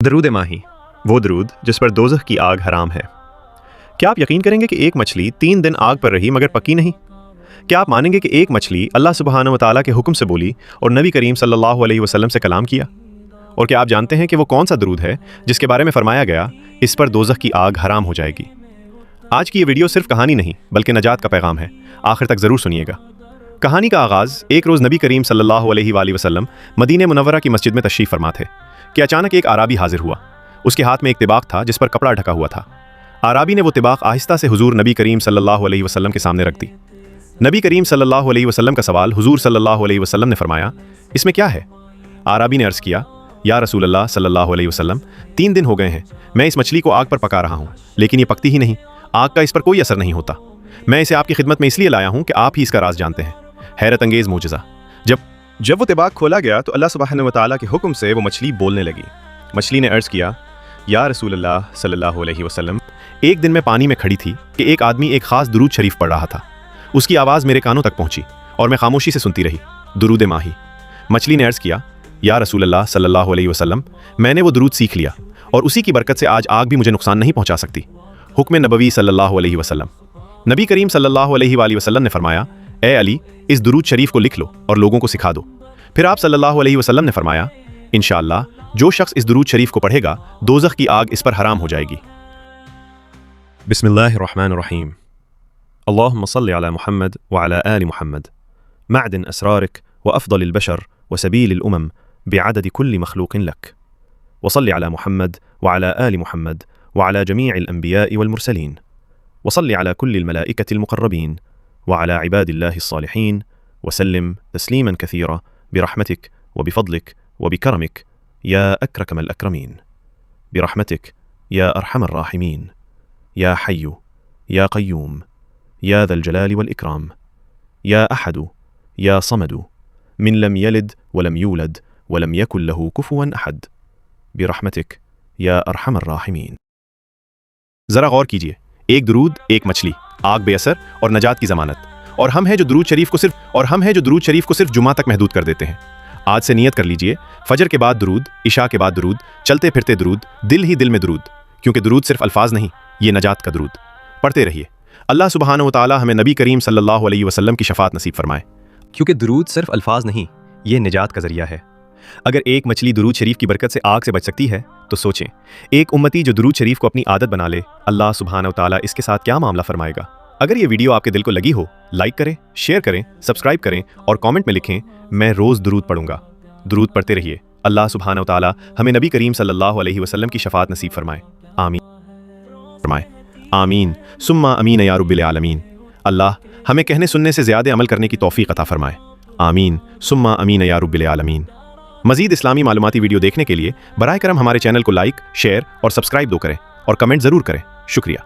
درود ماہی، وہ درود جس پر دوزخ کی آگ حرام ہے۔ کیا آپ یقین کریں گے کہ ایک مچھلی 3 دن آگ پر رہی مگر پکی نہیں؟ کیا آپ مانیں گے کہ ایک مچھلی اللہ سبحانہ و تعالیٰ کے حکم سے بولی اور نبی کریم صلی اللہ علیہ وسلم سے کلام کیا؟ اور کیا آپ جانتے ہیں کہ وہ کون سا درود ہے جس کے بارے میں فرمایا گیا اس پر دوزخ کی آگ حرام ہو جائے گی؟ آج کی یہ ویڈیو صرف کہانی نہیں بلکہ نجات کا پیغام ہے، آخر تک ضرور سنیے گا۔ کہانی کا آغاز ایک روز نبی کریم صلی اللہ علیہ وآلہ وسلم مدینہ منورہ کی مسجد میں تشریف فرما تھے کہ اچانک ایک اعرابی حاضر ہوا۔ اس کے ہاتھ میں ایک طباق تھا جس پر کپڑا ڈھکا ہوا تھا۔ اعرابی نے وہ طباق آہستہ سے حضور نبی کریم صلی اللہ علیہ وسلم کے سامنے رکھ دی۔ نبی کریم صلی اللہ علیہ وسلم کا سوال حضور صلی اللہ علیہ وسلم نے فرمایا، اس میں کیا ہے؟ اعرابی نے عرض کیا، یا رسول اللہ صلی اللہ علیہ وسلم، 3 دن ہو گئے ہیں میں اس مچھلی کو آگ پر پکا رہا ہوں لیکن یہ پکتی ہی نہیں، آگ کا اس پر کوئی اثر نہیں ہوتا۔ میں اسے آپ کی خدمت میں اس لیے لایا ہوں کہ آپ ہی اس کا راز جانتے ہیں۔ حیرت انگیز معجزہ۔ جب وہ طباق کھولا گیا تو اللہ سبحانہ و تعالیٰ کے حکم سے وہ مچھلی بولنے لگی۔ مچھلی نے عرض کیا، یا رسول اللہ صلی اللہ علیہ وسلم، ایک دن میں پانی میں کھڑی تھی کہ ایک آدمی ایک خاص درود شریف پڑھ رہا تھا۔ اس کی آواز میرے کانوں تک پہنچی اور میں خاموشی سے سنتی رہی، درود ماہی۔ مچھلی نے عرض کیا، یا رسول اللہ صلی اللہ علیہ وسلم، میں نے وہ درود سیکھ لیا اور اسی کی برکت سے آج آگ بھی مجھے نقصان نہیں پہنچا سکتی۔ حکم نبوی صلی اللہ علیہ وسلم۔ نبی کریم صلی اللہ علیہ وآلہ وسلم نے فرمایا، اے علی، اس درود شریف کو لکھ لو اور لوگوں کو سکھا دو۔ پھر آپ صلی اللہ علیہ وسلم نے فرمایا، انشاءاللہ جو شخص اس درود شریف کو پڑھے گا دوزخ کی آگ اس پر حرام ہو جائے گی۔ بسم اللہ الرحمن الرحیم۔ اللہم صل علی محمد وعلی آل محمد، معدن اسرارک وافضل البشر وسبیل الامم بعدد كل مخلوق لك، وصل على محمد وعلى آل محمد وعلى جميع الأنبياء والمرسلين، وصل على كل الملائكة المقربين وعلى عباد الله الصالحين، وسلم تسليما كثيرا برحمتك وبفضلك وبكرمك يا أكرم الأكرمين، برحمتك يا أرحم الراحمين، يا حي يا قيوم يا ذا الجلال والإكرام، يا أحد يا صمد، من لم يلد ولم يولد ولم يكن له كفوا أحد، برحمتك يا أرحم الراحمين۔ ذرا غور کیجئے، ایک درود، ایک مچھلی، آگ بے اثر اور نجات کی ضمانت، اور ہم ہیں جو درود شریف کو صرف جمعہ تک محدود کر دیتے ہیں۔ آج سے نیت کر لیجئے، فجر کے بعد درود، عشاء کے بعد درود، چلتے پھرتے درود، دل ہی دل میں درود، کیونکہ درود صرف الفاظ نہیں، یہ نجات کا درود۔ پڑھتے رہیے۔ اللہ سبحانہ و تعالیٰ ہمیں نبی کریم صلی اللہ علیہ وسلم کی شفاعت نصیب فرمائے، کیونکہ درود صرف الفاظ نہیں، یہ نجات کا ذریعہ ہے۔ اگر ایک مچھلی درود شریف کی برکت سے آگ سے بچ سکتی ہے تو سوچیں، ایک امتی جو درود شریف کو اپنی عادت بنا لے، اللہ سبحانہ و تعالیٰ اس کے ساتھ کیا معاملہ فرمائے گا۔ اگر یہ ویڈیو آپ کے دل کو لگی ہو، لائک کریں، شیئر کریں، سبسکرائب کریں اور کامنٹ میں لکھیں، میں روز درود پڑھوں گا۔ درود پڑھتے رہیے۔ اللہ سبحانہ و تعالیٰ ہمیں نبی کریم صلی اللہ علیہ وسلم کی شفاعت نصیب فرمائے، آمین ثم امین یا رب العالمین۔ اللہ ہمیں کہنے سننے سے زیادہ عمل کرنے کی توفیق عطا فرمائے، آمین ثم امین یا رب العالمین۔ مزید اسلامی معلوماتی ویڈیو دیکھنے کے لیے براہ کرم ہمارے چینل کو لائک، شیئر اور سبسکرائب کریں اور کمنٹ ضرور کریں۔ شکریہ۔